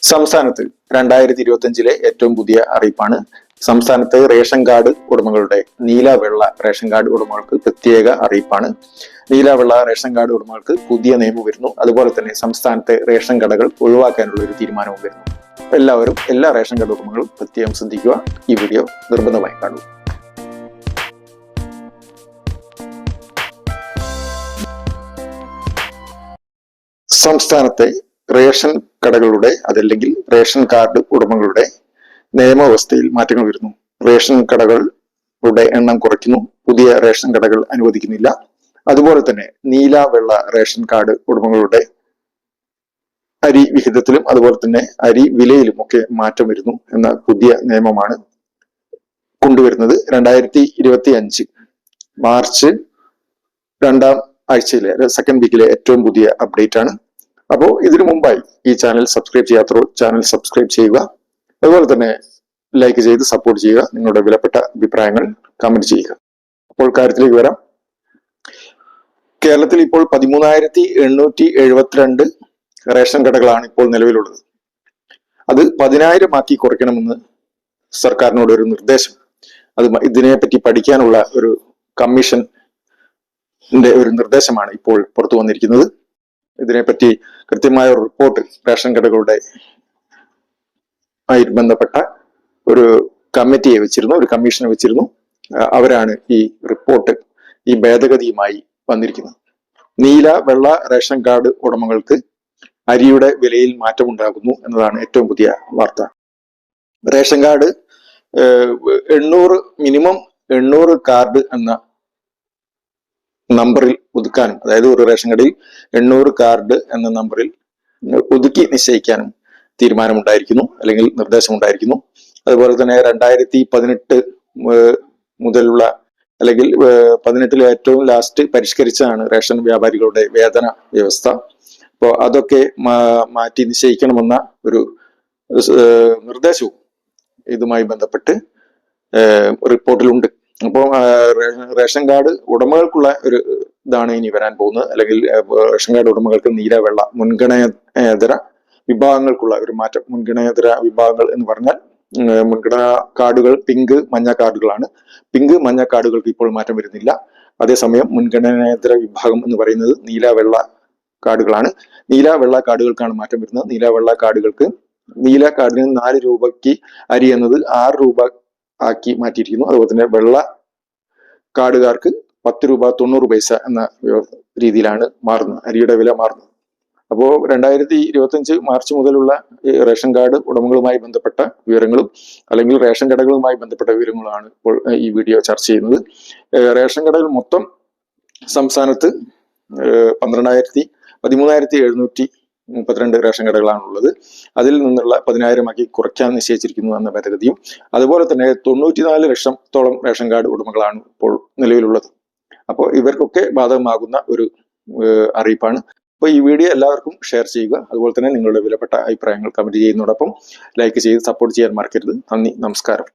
സംസ്ഥാനത്ത് 2025 ഏറ്റവും പുതിയ അറിയിപ്പാണ്. സംസ്ഥാനത്തെ റേഷൻ കാർഡ് ഉടമകളുടെ നീല വെള്ള റേഷൻ കാർഡ് ഉടമകൾക്ക് പ്രത്യേക അറിയിപ്പാണ്. നീല വെള്ള റേഷൻ കാർഡ് ഉടമകൾക്ക് പുതിയ നിയമം വരുന്നു. അതുപോലെ തന്നെ സംസ്ഥാനത്തെ റേഷൻ കടകൾ ഒഴിവാക്കാനുള്ള ഒരു തീരുമാനവും വരുന്നു. എല്ലാവരും എല്ലാ റേഷൻ കാർഡ് ഉടമകളും പ്രത്യേകം ശ്രദ്ധിക്കുക. ഈ വീഡിയോ നിർബന്ധമായി കാണുക. സംസ്ഥാനത്തെ റേഷൻ കടകളുടെ അതല്ലെങ്കിൽ റേഷൻ കാർഡ് ഉടമകളുടെ നിയമവ്യവസ്ഥയിൽ മാറ്റങ്ങൾ വരുന്നു. റേഷൻ കടകളുടെ എണ്ണം കുറയ്ക്കുന്നു. പുതിയ റേഷൻ കടകൾ അനുവദിക്കുന്നില്ല. അതുപോലെ തന്നെ നീല വെള്ള റേഷൻ കാർഡ് ഉടമകളുടെ അരി വിഹിതത്തിലും അതുപോലെ തന്നെ അരി വിലയിലും ഒക്കെ മാറ്റം വരുന്നു എന്ന പുതിയ നിയമമാണ് കൊണ്ടുവരുന്നത്. 2025 മാർച്ച് 2ാം ആഴ്ചയിലെ സെക്കൻഡ് വീക്കിലെ ഏറ്റവും പുതിയ അപ്ഡേറ്റ് ആണ്. അപ്പോൾ ഇതിനു മുമ്പായി ഈ ചാനൽ സബ്സ്ക്രൈബ് ചെയ്യാത്തവർ ചാനൽ സബ്സ്ക്രൈബ് ചെയ്യുക. അതുപോലെ തന്നെ ലൈക്ക് ചെയ്ത് സപ്പോർട്ട് ചെയ്യുക. നിങ്ങളുടെ വിലപ്പെട്ട അഭിപ്രായങ്ങൾ കമന്റ് ചെയ്യുക. അപ്പോൾ കാര്യത്തിലേക്ക് വരാം. കേരളത്തിൽ ഇപ്പോൾ 13,872 റേഷൻ കടകളാണ് ഇപ്പോൾ നിലവിലുള്ളത്. അത് 10,000 ആക്കി കുറയ്ക്കണമെന്ന് സർക്കാരിനോട് ഒരു നിർദ്ദേശം, അത് ഇതിനെപ്പറ്റി പഠിക്കാനുള്ള ഒരു കമ്മീഷന്റെ ഒരു നിർദ്ദേശമാണ് ഇപ്പോൾ പുറത്തു വന്നിരിക്കുന്നത്. ഇതിനെപ്പറ്റി കൃത്യമായ ഒരു റിപ്പോർട്ട് റേഷൻ കടകളുടെ ആയി ബന്ധപ്പെട്ട ഒരു കമ്മിറ്റിയെ വെച്ചിരുന്നു, ഒരു കമ്മീഷനെ വെച്ചിരുന്നു. അവരാണ് ഈ റിപ്പോർട്ട്, ഈ ഭേദഗതിയുമായി വന്നിരിക്കുന്നത്. നീല വെള്ള റേഷൻ കാർഡ് ഉടമകൾക്ക് അരിയുടെ വിലയിൽ മാറ്റമുണ്ടാകുന്നു എന്നതാണ് ഏറ്റവും പുതിയ വാർത്ത. റേഷൻ കാർഡ് 800 മിനിമം 800 കാർഡ് എന്ന നമ്പറിൽ ഒതുക്കാനും, അതായത് ഒരു റേഷൻ കടയിൽ 800 കാർഡ് എന്ന നമ്പറിൽ ഒതുക്കി നിശ്ചയിക്കാനും തീരുമാനമുണ്ടായിരിക്കുന്നു, അല്ലെങ്കിൽ നിർദ്ദേശമുണ്ടായിരിക്കുന്നു. അതുപോലെ തന്നെ 2018 മുതലുള്ള അല്ലെങ്കിൽ 18 ഏറ്റവും ലാസ്റ്റ് പരിഷ്കരിച്ചാണ് റേഷൻ വ്യാപാരികളുടെ വേതന വ്യവസ്ഥ. അപ്പോൾ അതൊക്കെ മാറ്റി നിശ്ചയിക്കണമെന്ന ഒരു നിർദ്ദേശവും ഇതുമായി ബന്ധപ്പെട്ട് റിപ്പോർട്ടിലുണ്ട്. അപ്പോൾ റേഷൻ കാർഡ് ഉടമകൾക്കുള്ള ഒരു ഇതാണ് ഇനി വരാൻ പോകുന്നത്. അല്ലെങ്കിൽ റേഷൻ കാർഡ് ഉടമകൾക്ക് നീല വെള്ള മുൻഗണനേതര വിഭാഗങ്ങൾക്കുള്ള ഒരു മാറ്റം. മുൻഗണനേതര വിഭാഗങ്ങൾ എന്ന് പറഞ്ഞാൽ മുൻഗണനാ കാർഡുകൾ പിങ്ക് മഞ്ഞ കാർഡുകളാണ്. പിങ്ക് മഞ്ഞ കാർഡുകൾക്ക് ഇപ്പോൾ മാറ്റം വരുന്നില്ല. അതേസമയം മുൻഗണനേതര വിഭാഗം എന്ന് പറയുന്നത് നീല വെള്ള കാർഡുകളാണ്. നീല വെള്ള കാർഡുകൾക്കാണ് മാറ്റം വരുന്നത്. നീല വെള്ള കാർഡുകൾക്ക് നീല കാർഡിന് 4 രൂപയ്ക്ക് അരി എന്നത് 6 രൂപ ആക്കി മാറ്റിയിരിക്കുന്നു. അതുപോലെ തന്നെ വെള്ള കാർഡുകാർക്ക് 10 രൂപ 90 പൈസ എന്ന രീതിയിലാണ് മാറുന്നത്, അരിയുടെ വില മാറുന്നത്. അപ്പോൾ 2025 മാർച്ച് മുതലുള്ള റേഷൻ കാർഡ് ഉടമകളുമായി ബന്ധപ്പെട്ട വിവരങ്ങളും അല്ലെങ്കിൽ റേഷൻ കടകളുമായി ബന്ധപ്പെട്ട വിവരങ്ങളുമാണ് ഇപ്പോൾ ഈ വീഡിയോ ചർച്ച ചെയ്യുന്നത്. റേഷൻ കടകൾ മൊത്തം സംസ്ഥാനത്ത് 13,732 റേഷൻ കടകളാണുള്ളത്. അതിൽ നിന്നുള്ള 10,000 ആക്കി കുറയ്ക്കാൻ നിശ്ചയിച്ചിരിക്കുന്നു എന്ന ഭേദഗതിയും, അതുപോലെ തന്നെ 94 ലക്ഷത്തോളം റേഷൻ കാർഡ് ഉടമകളാണ് ഇപ്പോൾ നിലവിലുള്ളത്. അപ്പോൾ ഇവർക്കൊക്കെ ബാധകമാകുന്ന ഒരു അറിയിപ്പാണ്. അപ്പോൾ ഈ വീഡിയോ എല്ലാവർക്കും ഷെയർ ചെയ്യുക. അതുപോലെ തന്നെ നിങ്ങളുടെ വിലപ്പെട്ട അഭിപ്രായങ്ങൾ കമന്റ് ചെയ്യുന്നതോടൊപ്പം ലൈക്ക് ചെയ്ത് സപ്പോർട്ട് ചെയ്യാൻ മറക്കരുത്. നന്ദി, നമസ്കാരം.